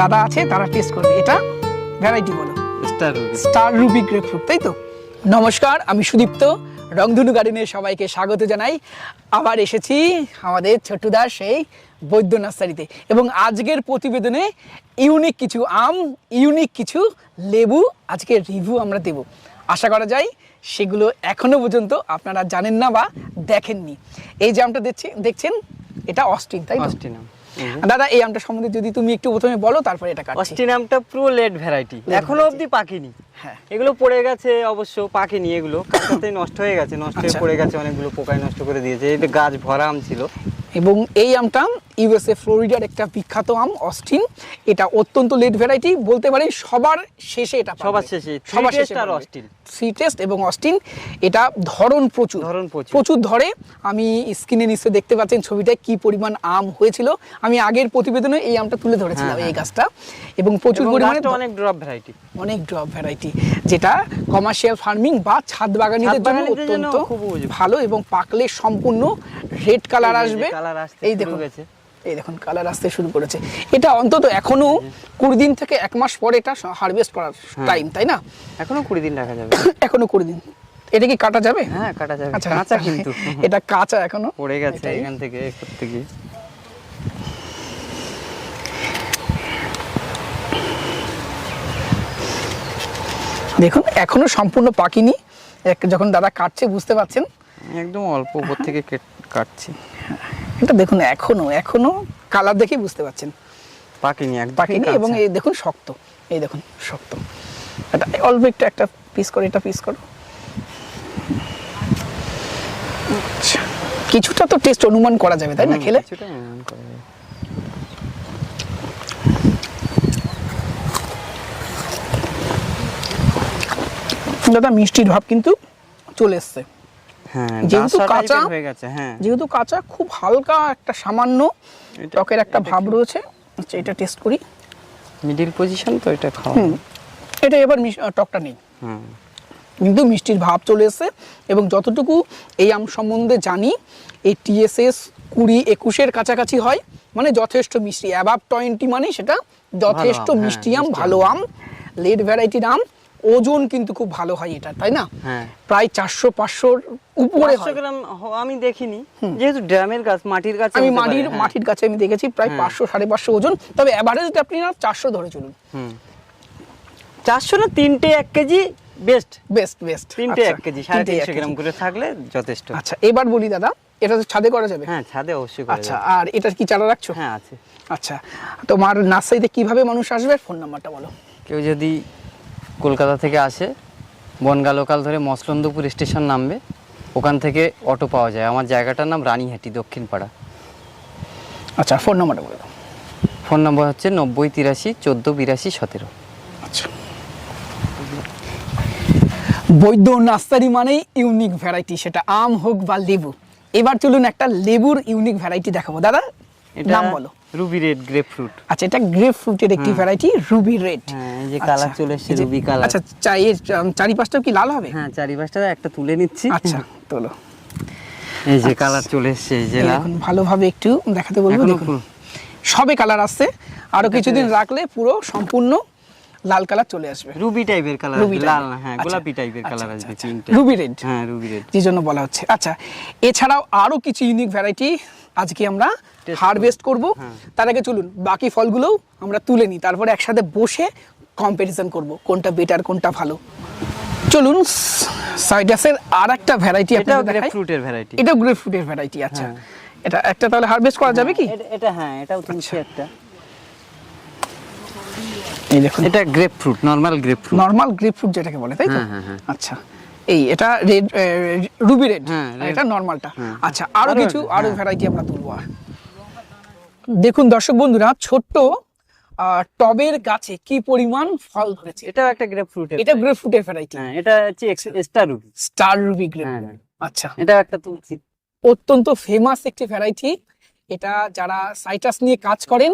দাদা আছে, তারা টেস্ট করবে। এটা ভ্যারাইটি বলো? স্টার রুবি গ্রেপফ্রুট, তাই তো? নমস্কার, আমি সুদীপ্ত, রংধনু গার্ডেনে সবাইকে স্বাগত জানাই। আবার এসেছি আমাদের ছোট্টদার সেই বৈদ্য নার্সারিতে, এবং আজকের প্রতিবেদনে ইউনিক কিছু আম, ইউনিক কিছু লেবু আজকে রিভিউ আমরা দেব। আশা করা যায় সেগুলো এখনো পর্যন্ত আপনারা জানেন না বা দেখেননি। এই যে আমটা দেখছেন, এটা অস্টিন, তাই তো? অস্টিন আম। দাদা, এই আমটা সম্বন্ধে যদি তুমি একটু প্রথমে বলো, তারপরে এটা কাটছি। অস্টিন আমটা পুরো লেট ভ্যারাইটি, এখনো অবধি পাকেনি। হ্যাঁ, এগুলো পড়ে গেছে, অবশ্য পাকেনি, এগুলো কাঁচাতে নষ্ট হয়ে গেছে, নষ্ট হয়ে পড়ে গেছে, অনেকগুলো পোকায় নষ্ট করে দিয়েছে। এটা গাছ ভরা আম ছিল। এবং এই আমটা ইউএসএ ফ্লোরিডার একটা বিখ্যাত আম অস্টিন। এটা অত্যন্ত লেট ভ্যারাইটি, বলতে পারি সবার শেষে এটা পাবে। সবার শেষে আর অস্টিন, সি টেস্ট এবং অস্টিন। এটা ধরন প্রচুর ধরে। আমি স্ক্রিনে নিশ্চয় দেখতে পাচ্ছেন ছবিটায় কি পরিমাণ আম হয়েছিল। আমি আগের প্রতিবেদনে এই আমটা তুলে ধরেছিলাম, এই গাছটা। এবং প্রচুর পরিমাণে অনেক ড্রপ ভ্যারাইটি, যেটা কমার্শিয়াল ফার্মিং বা ছাদ বাগানীদের জন্য অত্যন্ত ভালো, এবং পাকলে সম্পূর্ণ রেড কালার আসবে। এই দেখুন কালার আসতে শুরু করেছে। এটা অন্তত এখনো 20 দিন থেকে 1 মাস পরে এটা হারভেস্ট করার টাইম, তাই না? এখনো 20 দিন রাখা যাবে। এখনো 20 দিন। এটা কি কাটা যাবে? হ্যাঁ, কাটা যাবে। আচ্ছা, কাঁচা কিন্তু এটা কাঁচা, এখনো পড়ে গেছে এখান থেকে করতে গিয়ে। দেখুন এখনো সম্পূর্ণ পাকিনি। যখন দাদা কাটছে বুঝতে পাচ্ছেন, একদম অল্প উপর থেকে কাটছি। এটা দেখুন এখনো কালার দেখেই বুঝতে পাচ্ছেন পাকিনি, এবং এই দেখুন শক্ত, এই দেখুন শক্ত। এটা অল্প একটু একটা পিস করে, এটা পিস করো। আচ্ছা, কিছুটা তো টেস্ট অনুমান করা যাবে, তাই না? খেলে কিছুটা অনুমান করা যাবে। দাদা, মিষ্টির ভাব কিন্তু চলে এসছে। হ্যাঁ, যেহেতু কাঁচা হয়ে গেছে। হ্যাঁ, যেহেতু কাঁচা, খুব হালকা একটা সামান্য টকের একটা ভাব রয়েছে। আচ্ছা, এটা টেস্ট করি। মিডিল পজিশন তো, এটা খাওয়া। এটা এবার টকটা নেই, কিন্তু মিষ্টির ভাব চলে এসেছে। এবং যতটুকু এই আম সম্বন্ধে জানি, এই TSS 20-21-এর কাছাকাছি হয়, মানে যথেষ্ট মিষ্টি। অ্যাবাভ 20 মানে সেটা যথেষ্ট মিষ্টি আম, ভালো আম, লেট ভ্যারাইটির আম। ওজন কিন্তু খুব ভালো হয় এটা, তাই না? প্রায় 400-500-র উপরে হয়। গ্রাম আমি দেখিনি, যেহেতু ড্রামের গাছ, মাটির গাছ। আমি মাটির গাছে আমি দেখেছি প্রায় 500-550 ওজন। তবে এভারেজ আপনি 400 ধরে চলুন। 400 না, 3টে 1 কেজি বেস্ট। 3টে 1 কেজি 350 গ্রাম করে থাকলে যথেষ্ট। আচ্ছা, এবার বলি দাদা, এটা তো ছাদে করা যাবে? হ্যাঁ, ছাদে অবশ্যই করা যাবে। আচ্ছা, আর এটার কি চারা রাখছো? হ্যাঁ, আছে। আচ্ছা, তোমার নার্সারিতে কিভাবে মানুষ আসবে, ফোন নাম্বারটা বলো। কেউ যদি কলকাতা থেকে আসে, বনগা লোকাল ধরে মসলন্দপুর স্টেশন নামবে, ওখান থেকে অটো পাওয়া যায়। আমার জায়গাটার নাম রানীহাটি, দক্ষিণ পাড়া। আচ্ছা, ফোন নাম্বারটা বলো। ফোন নাম্বার হচ্ছে 9083148217। আচ্ছা, বৈদ্য নার্সারি মানেই ইউনিক ভ্যারাইটি, সেটা আম হোক বা লেবু। এবার চলুন একটা লেবুর ইউনিক ভ্যারাইটি দেখাবো। দাদা, নাম বলো। Ruby red grapefruit. আচ্ছা, এটা গ্রেপফ্রুটের একটি ভ্যারাইটি, রুবি রেড। হ্যাঁ, এই যে কালার চলে এসেছে, রুবি কালার। আচ্ছা, চারিপাশটা কি লাল হবে? হ্যাঁ, চারিপাশটা একটা তুলে নিচ্ছি। আচ্ছা, তোলো। এই যে কালার চলে এসেছে, এই যে দেখুন, ভালোভাবে একটু দেখাতে বলবো। দেখুন সবে কালার আসছে, আরো কিছুদিন রাখলে পুরো সম্পূর্ণ লাল কালার চলে আসবে। রুবি টাইপের কালার, লাল না, হ্যাঁ, গোলাপি টাইপের কালার আসবে। Ruby red. হ্যাঁ, রুবি রেড, যে জন্য বলা হচ্ছে। আচ্ছা, এছাড়াও আরো কিছু ইউনিক ভ্যারাইটি আজকে আমরা হারভেস্ট করব। তার আগে চলুন বাকি ফলগুলোও আমরা তুলে নিই, তারপরে একসাথে বসে কম্পারিজন করব কোনটা বেটার, কোনটা ভালো। চলুন, সাইডাসের আরেকটা ভ্যারাইটি আপনাদের দেখাই। গ্রেপফ্রুটের ভ্যারাইটি। এটা গ্রেপফ্রুটের ভ্যারাইটি। আচ্ছা, এটা একটা তাহলে হারভেস্ট করা যাবে কি? এটা হ্যাঁ, এটাও তুলছি একটা। এই দেখুন, এটা গ্রেপফ্রুট, নরমাল গ্রেপফ্রুট যেটাকে বলে, তাই তো? আচ্ছা, এটা রেড, রুবি রেড, এটা নরমালটা। আচ্ছা, আরো ভ্যারাইটি আমরা তুলবো। দেখুন দর্শক বন্ধুরা, ছোট্ট টবের গাছে কি পরিমাণ ফল ধরেছে। এটাও একটা গ্রেপফ্রুটের, এটা গ্রেপফ্রুটের ভ্যারাইটি। হ্যাঁ, এটা হচ্ছে স্টার রুবি গ্রেপফ্রুট। আচ্ছা, এটা একটা তুলছি। অত্যন্ত ফেমাস একটি ভ্যারাইটি। এটা যারা সাইট্রাস নিয়ে কাজ করেন,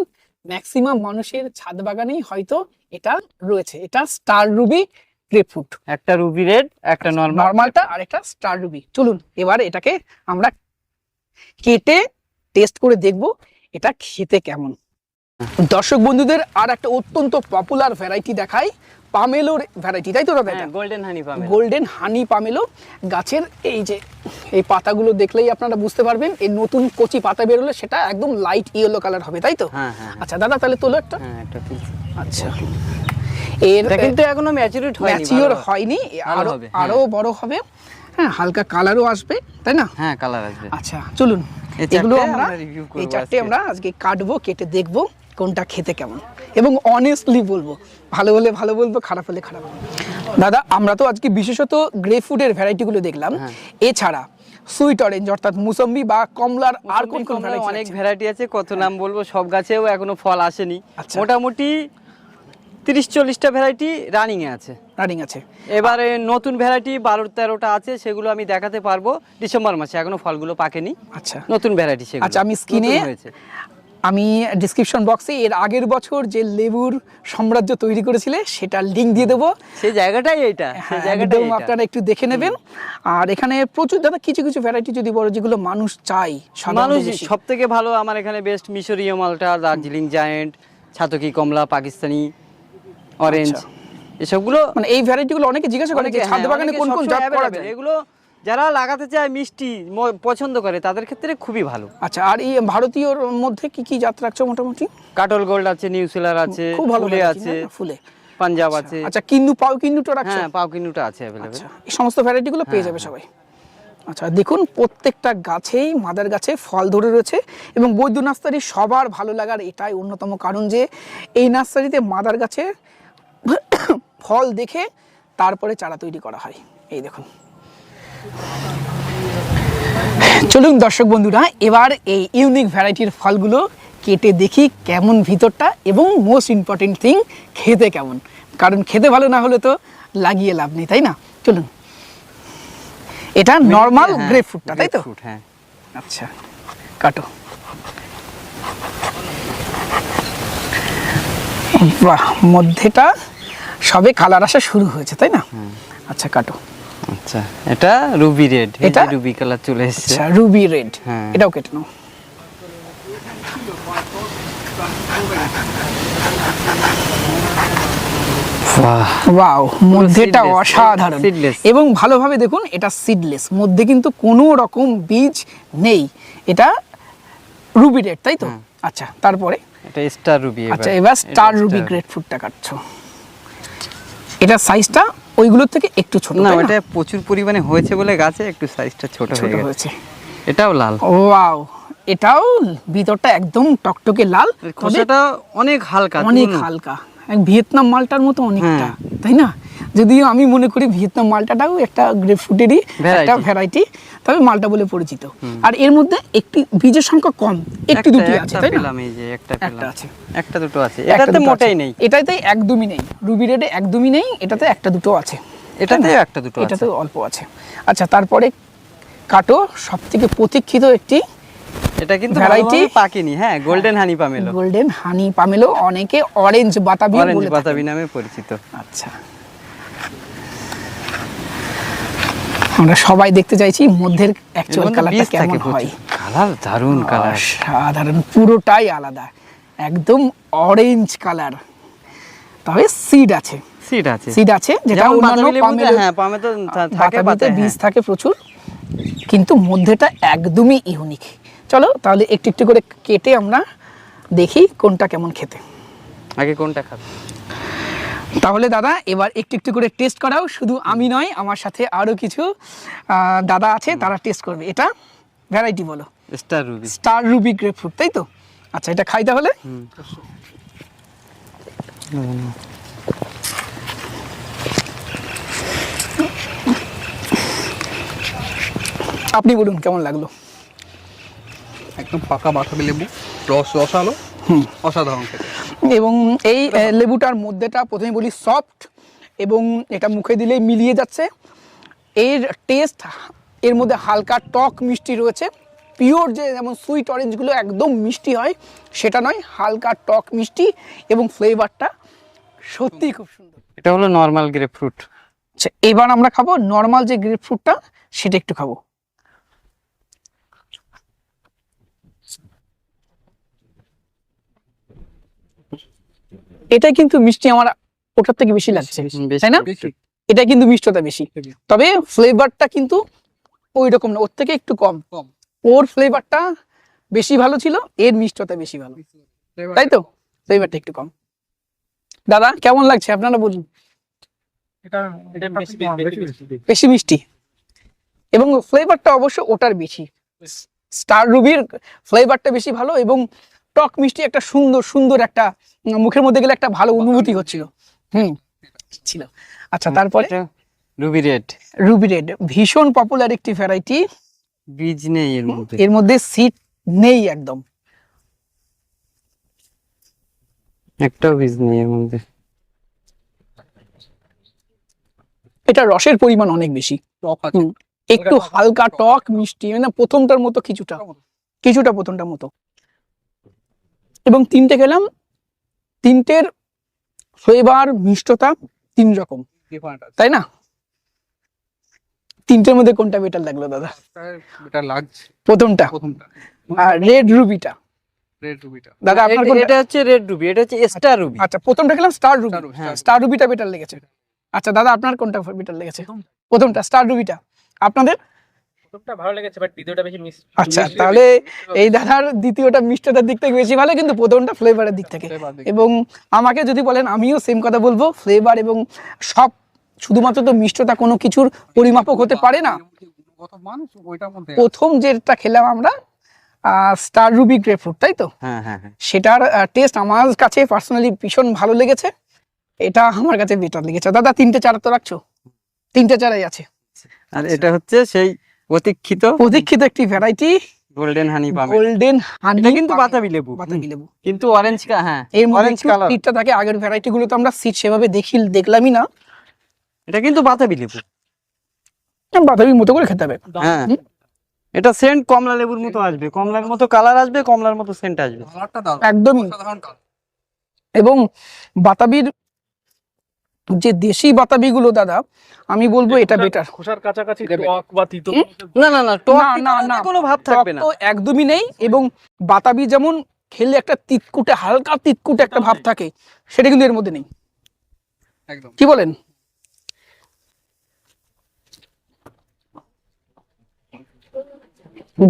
ম্যাক্সিমাম মানুষের ছাদ বাগানেই হয়তো এটা রয়েছে। এটা স্টার রুবি গ্রেপফ্রুট, একটা রুবি রেড, একটা নরমালটা, আর একটা স্টার রুবি। চলুন এবার এটাকে আমরা কেটে টেস্ট করে দেখব এটা খেতে কেমন। দর্শক বন্ধুদের আর একটা অত্যন্ত পপুলার ভ্যারাইটি দেখাই, পামেলোর ভ্যারাইটি, তাই তো দাদা? এটা গোল্ডেন হানি পামেলো। গোল্ডেন হানি পামেলো গাছের এই যে এই পাতাগুলো দেখলেই আপনারা বুঝতে পারবেন, এই নতুন কচি পাতা বেরোলে সেটা একদম লাইট ইয়েলো কালার হবে, তাই তো? আচ্ছা দাদা, তাহলে তোলো একটা। আচ্ছা, এটা কিন্তু এখনো ম্যাচিউর হয়নি, আরো বড় হবে। হ্যাঁ, হালকা কালারও আসবে, তাই না? হ্যাঁ, কালার আসবে। আচ্ছা চলুন, এগুলো আমরা এই চারটে আমরা আজকে কাটবো, কেটে দেখবো কোনটা খেতে কেমন, এবং অনেস্টলি বলবো, ভালো হলে ভালো বলবো, খারাপ হলে খারাপ। দাদা, আমরা তো আজকে বিশেষত গ্রেপ ফ্রুটের ভ্যারাইটিগুলো দেখলাম, এছাড়া সুইট অরেঞ্জ অর্থাৎ মুসম্বি বা কমলার আর কোন কোন ভ্যারাইটি? অনেক ভ্যারাইটি আছে, কত নাম বলবো, সব গাছেও এখনো ফল আসেনি। মোটামুটি 30-40টা ভ্যারাইটি রানিং এ আছে। এবারে নতুন ভ্যারাইটি 12-13টা আছে, সেগুলো আমি দেখাতে পারবো ডিসেম্বর মাসে, এখনো ফলগুলো পাকেনি। আচ্ছা, নতুন ভ্যারাইটি সেগুলো। আচ্ছা, আমি ডিসক্রিপশন বক্সে এর আগের বছর যে লেবুর সাম্রাজ্য তৈরি করেছিলে সেটার লিংক দিয়ে দেবো, সেই জায়গাটাই এইটা, সেই জায়গাটাই আপনারা একটু দেখে নেবেন। আর এখানে প্রচুর দাদা কিছু কিছু ভ্যারাইটি যদি বড়, যেগুলো মানুষ চাই, মানুষ সব থেকে ভালো আমার এখানে বেস্ট মিশরীয় মালটা, দার্জিলিং জায়েন্ট, ছাতকি কমলা, পাকিস্তানি অরেঞ্জ, এসবগুলো মানে এই ভ্যারাইটিগুলো অনেকে জিজ্ঞাসা করে যে ছাদ বাগানে কোন কোন জাত করা যায়। এগুলো যারা লাগাতে চায়, মিষ্টি পছন্দ করে, তাদের ক্ষেত্রে খুবই ভালো। আচ্ছা, আর এই ভারতীয়র মধ্যে কি কি জাত রাখছো মোটামুটি? কাটল গোল্ড আছে, নিউজিল্যান্ড আছে, ফুলে আছে, ফুলে পাঞ্জাব আছে। আচ্ছা, পাও কিন্নুটা রাখছো? হ্যাঁ, পাও কিন্নুটা আছে अवेलेबल। এই সমস্ত ভ্যারাইটিগুলো পেয়ে যাবে সবাই। আচ্ছা, দেখুন প্রত্যেকটা গাছেই, মাদার গাছে ফল ধরে রয়েছে, এবং বৈদ্য নার্সারি সবার ভালো লাগার এটাই অন্যতম কারণ যে এই নার্সারিতে মাদার গাছে ফল দেখে তারপরে চারা তৈরি করা হয়। এই দেখুন। চলুন দর্শক বন্ধুরা, এবার এই ইউনিক ভ্যারাইটির ফলগুলো কেটে দেখি কেমন ভিতরটা, এবং মোস্ট ইম্পর্টেন্ট থিং, খেতে কেমন, কারণ খেতে ভালো না হলে তো লাগিয়ে লাভ নেই, তাই না? চলুন, এটা নরমাল গ্রেপ ফ্রুটটা, তাই তো? হ্যাঁ। আচ্ছা, কাটো। বাহ, মধ্যেটা সবে কালার আসা শুরু হয়েছে, তাই না? আচ্ছা, কাটো। আচ্ছা, এটা রুবি রেড, এটা রুবি কালার চলে এসেছে। আচ্ছা, রুবি রেড, এটাও কেটে নাও। ওয়াও, মধ্যেটা অসাধারণ, এবং ভালোভাবে দেখুন এটা সিডলেস, মধ্যে কিন্তু কোনো রকম বীজ নেই, এটা রুবি রেড, তাই তো? আচ্ছা, তারপরে এটা স্টার রুবি। আচ্ছা, এবার স্টার রুবি গ্রেপ ফ্রুটটা কাটছো। এটা সাইজটা ওইগুলোর থেকে একটু ছোট, না? এটা প্রচুর পরিমাণে হয়েছে বলে গাছে একটু সাইজটা ছোট হয়ে গেছে। এটাও লাল। ওয়াও, এটাও ভিতরটা একদম টকটকে লাল, খোসাটা অনেক হালকা, অনেক হালকা, ভিয়েতনাম মালটার মতো অনেকটা, তাই না? যদিও আমি মনে করি ভিয়েতনাম মালটাটাও একটা গ্রেপ ফ্রুটেরই একটা ভ্যারাইটি, তবে মালটা বলে পরিচিত। আর এর মধ্যে একটি বীজের সংখ্যা কম, একটি দুটি আছে, তাই না? এই যে একটা আছে, একটা দুটো আছে, এটাতে মোটেই নেই, এটাতে একদমই নেই, রুবি রেডে একদমই নেই, এটাতে একটা দুটো আছে, এটাতে একটা দুটো আছে, এটাতে অল্প আছে। আচ্ছা, তারপরে কাটো সবথেকে প্রতীক্ষিত একটি, এটা কিন্তু ভ্যারাইটি পাকেনি। হ্যাঁ, গোল্ডেন হানি পামেলো। গোল্ডেন হানি পামেলো, অনেকে অরেঞ্জ বাতাবি নামে পরিচিত। আচ্ছা, আমরা সবাই দেখতে চাইছি মধ্যের অ্যাকচুয়াল কালারটা কেমন হয়। কালার দারুণ, কালার সাধারণ, পুরোটাই আলাদা, একদম অরেঞ্জ কালার। তবে সিড আছে, যেটা অন্যান্য পামেলো, হ্যাঁ পামেলো থাকে, পাতে বীজ থাকে প্রচুর, কিন্তু মধ্যেটা একদমই ইউনিক। চলো তাহলে একটু একটু করে কেটে আমরা দেখি কোনটা কেমন খেতে। আগে কোনটা খাবে? তাহলে দাদা, এবার একটু একটু করে টেস্ট করাও, শুধু আমি নয়, আমার সাথে আরো কিছু দাদা আছে, তারা টেস্ট করবে। এটা ভ্যারাইটি বলো? স্টার রুবি গ্রেপ ফ্রুট, তাই তো? আচ্ছা, এটা খাই তাহলে। আপনি বলুন কেমন লাগলো? একদম পাকা বাতাবি লেবু, রসালো, অসাধারণ খেতে। এবং এই লেবুটার মধ্যেটা প্রথমে বলি সফট, এবং এটা মুখে দিলেই মিলিয়ে যাচ্ছে। এর টেস্ট, এর মধ্যে হালকা টক মিষ্টি রয়েছে, পিওর যে যেমন সুইট অরেঞ্জগুলো একদম মিষ্টি হয় সেটা নয়, হালকা টক মিষ্টি, এবং ফ্লেভারটা সত্যি খুব সুন্দর। এটা হলো নরমাল গ্রেপ ফ্রুট। আচ্ছা, এবার আমরা খাবো নরমাল যে গ্রেপ ফ্রুটটা, সেটা একটু খাবো। এটা কিন্তু মিষ্টি আমার ওটার থেকে বেশি লাগছে, বেশি, তাই না? বেশি। এটা কিন্তু মিষ্টতা বেশি, তবে ফ্লেভারটা কিন্তু ওই রকম না, ওর থেকে একটু কম। কম। ওর ফ্লেভারটা বেশি ভালো ছিল, এর মিষ্টতা বেশি ভালো, তাই তো? ফ্লেভারটা একটু কম। দাদা কেমন লাগছে আপনারা বলুন? বেশি মিষ্টি এবং ফ্লেভারটা অবশ্য ওটার বেশি। স্টার রুবির ফ্লেভারটা বেশি ভালো এবং টক মিষ্টি একটা সুন্দর সুন্দর একটা মুখের মধ্যে গেলে একটা ভালো অনুভূতি হচ্ছিল। ছিল। আচ্ছা, তারপরে রুবি রেড। রুবি রেড ভীষণ পপুলার একটি ভ্যারাইটি। বীজ নেই এর মধ্যে, এর মধ্যে সিড নেই একদম, একটাও বীজ নেই এর মধ্যে। এটা রসের পরিমাণ অনেক বেশি, টক আছে। একটু হালকা টক মিষ্টি, মানে প্রথমটার মতো কিছুটা প্রথমটার মতো। এবং তিনটে খেলাম, তিনটের ফ্লেভার মিষ্টতা তিন রকম, Different আছে। তাই না? তিনটের মধ্যে কোনটা বেটার লাগলো দাদা? এটা লাগছে প্রথমটা প্রথমটা, আর রেড রুবিটা। রেড রুবিটা। দাদা আপনার এটা কোনটা? হচ্ছে রেড রুবি, এটা হচ্ছে স্টার রুবি। আচ্ছা, প্রথমটা খেলাম স্টার রুবি, Star Ruby, হ্যাঁ। স্টার রুবিটা বেটার লেগেছে। আচ্ছা দাদা, আপনার কোনটা বেটার লেগেছে? প্রথমটা স্টার রুবিটা। আপনাদের? প্রথমটা ভালো লেগেছে, বাট দ্বিতীয়টা বেশি মিস। আচ্ছা, তাহলে এই দাদার দ্বিতীয়টা মিষ্টতার দিক থেকে বেশি ভালো, কিন্তু প্রথমটা ফ্লেভারের দিক থেকে। Flavor দিক। এবং আমাকে যদি বলেন, আমিও সেম কথা বলবো, ফ্লেভার এবং সব, শুধুমাত্র তো মিষ্টতা কোনো কিছুর পরিমাপক হতে পারে না। কত মানুষ ওইটার মধ্যে প্রথম যেটা খেলাম আমরা স্টার রুবি গ্রেপফ্রুট, তাই তো? হ্যাঁ হ্যাঁ হ্যাঁ। সেটার টেস্ট আমার কাছে পার্সোনালি ভীষণ ভালো লেগেছে, এটা আমার কাছে বেটার লেগেছে। দাদা তিনটে চারা তো রাখছো? তিনটে চারাই আছে। আর এটা হচ্ছে সেই প্রতীক্ষিত প্রতীক্ষিত একটি ভ্যারাইটি, গোল্ডেন হানি পাবে। গোল্ডেন হানি। এটা কিন্তু বাতাবি লেবু, বাতাবি লেবু, কিন্তু অরেঞ্জ হ্যাঁ এর মধ্যে অরেঞ্জ একটু কালার। সিডটা থাকে। আগের ভ্যারাইটি গুলো তো আমরা সিড সেভাবে দেখলামই না। এটা কিন্তু বাতাবি লেবু, বাতাবির মতো করে খেতে হবে। হ্যাঁ। এটা সেন্ট কমলা লেবুর মতো আসবে, কমলার মতো কালার আসবে, কমলার মতো সেন্ট আসবে। কালারটা দারুণ, একদমই। অসাধারণ কালার। এবং বাতাবির যে দেশি বাতাবি গুলো দাদা, আমি বলবো এটা বেটার। খোসার কাছাকাছি এটা টক বা তিতো। না না না, টক না, না, কোনো ভাব থাকবে না। টক তো একদমই নেই। এবং বাতাবি যেমন খেলে একটা তিতকুটে, হালকা তিতকুটে একটা ভাব থাকে, সেটা কিন্তু এর মধ্যে নেই। একদম। কি বলেন?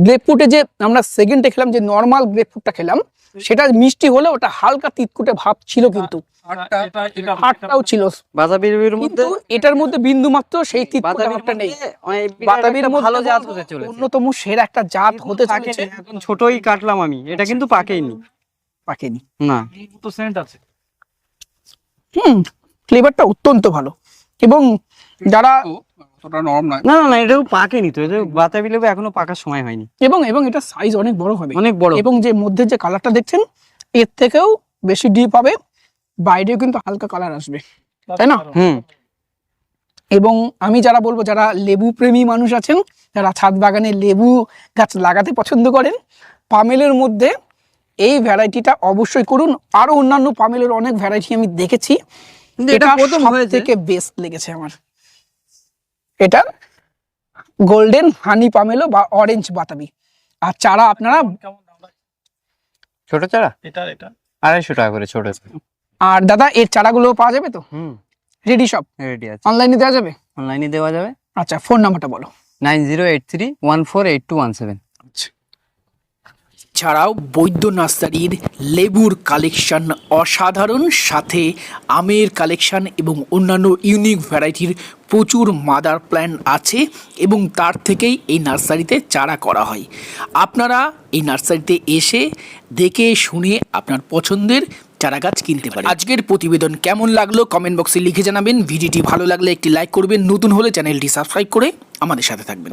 গ্রেপফ্রুটে যে আমরা সেকেন্ডে খেলাম, যে নর্মাল গ্রেপফ্রুটটা খেলাম, সেটা মিষ্টি হলে ওটা হালকা তিতকুটে ভাব ছিল, কিন্তু হাটটাও ছিল, বাতাবি লেবুর কিন্তু মধ্যে, এটার মধ্যে বিন্দু মাত্র সেই তিতকুটে বাতাবির ভাবটা নেই। মধ্যে বাতাবির মধ্যে ভালো জাত হতে চলেছে। অন্যতম সেরা একটা জাত হতে চলেছে, এখন ছোটই কাটলাম আমি, এটা কিন্তু পাকেইনি। পাকেনি। না, তো সেন্ট আছে। ফ্লেভারটা অত্যন্ত ভালো। এবং যারা অতটা নরম নয়। না না না, এটাও পাকেনি তো, এটা বাতাবি লেবু এখনো পাকার সময় হয়নি। এবং এটা সাইজ অনেক বড় হবে, অনেক বড়। এবং যে মধ্যে যে কালারটা দেখছেন, এর থেকেও বেশি ডিপ হবে, বাইরেও কিন্তু হালকা কালার আসবে, তাই না? এবং আমি যারা বলবো, যারা লেবু প্রেমী মানুষ আছেন, যারা ছাদ বাগানে লেবু গাছ লাগাতে পছন্দ করেন, পামেলের মধ্যে এই ভ্যারাইটিটা অবশ্যই করুন। আরো অন্যান্য পামেলের অনেক ভ্যারাইটি আমি দেখেছি, কিন্তু এটা প্রথম হয়েছে। থেকে বেস্ট লেগেছে আমার এটা গোল্ডেন হানি পামেলো বা অরেঞ্জ বাতাবি। আর চারা আপনারা, কেমন দাম রাখছে? ছোট চারা এটা 250 টাকা করে ছোট। আর দাদা এর চারাগুলো পাওয়া যাবে তো? রেডি সব রেডি আছে, অনলাইনে দেওয়া যাবে? অনলাইনে দেওয়া যাবে। আচ্ছা, ফোন নাম্বারটা বলো। 9083148217। ছাড়াও বৈদ্য নার্সারির লেবুর কালেকশন অসাধারণ, সাথে আমের কালেকশন এবং অন্যান্য ইউনিক ভ্যারাইটির প্রচুর মাদার প্ল্যান্ট আছে, এবং তার থেকেই এই নার্সারিতে চারা করা হয়। আপনারা এই নার্সারিতে এসে দেখে শুনে আপনার পছন্দের চারা গাছ কিনতে পারেন। আজকের প্রতিবেদন কেমন লাগলো কমেন্ট বক্সে লিখে জানাবেন। ভিডিওটি ভালো লাগলে একটি লাইক করবেন, নতুন হলে চ্যানেলটি সাবস্ক্রাইব করে আমাদের সাথে থাকবেন।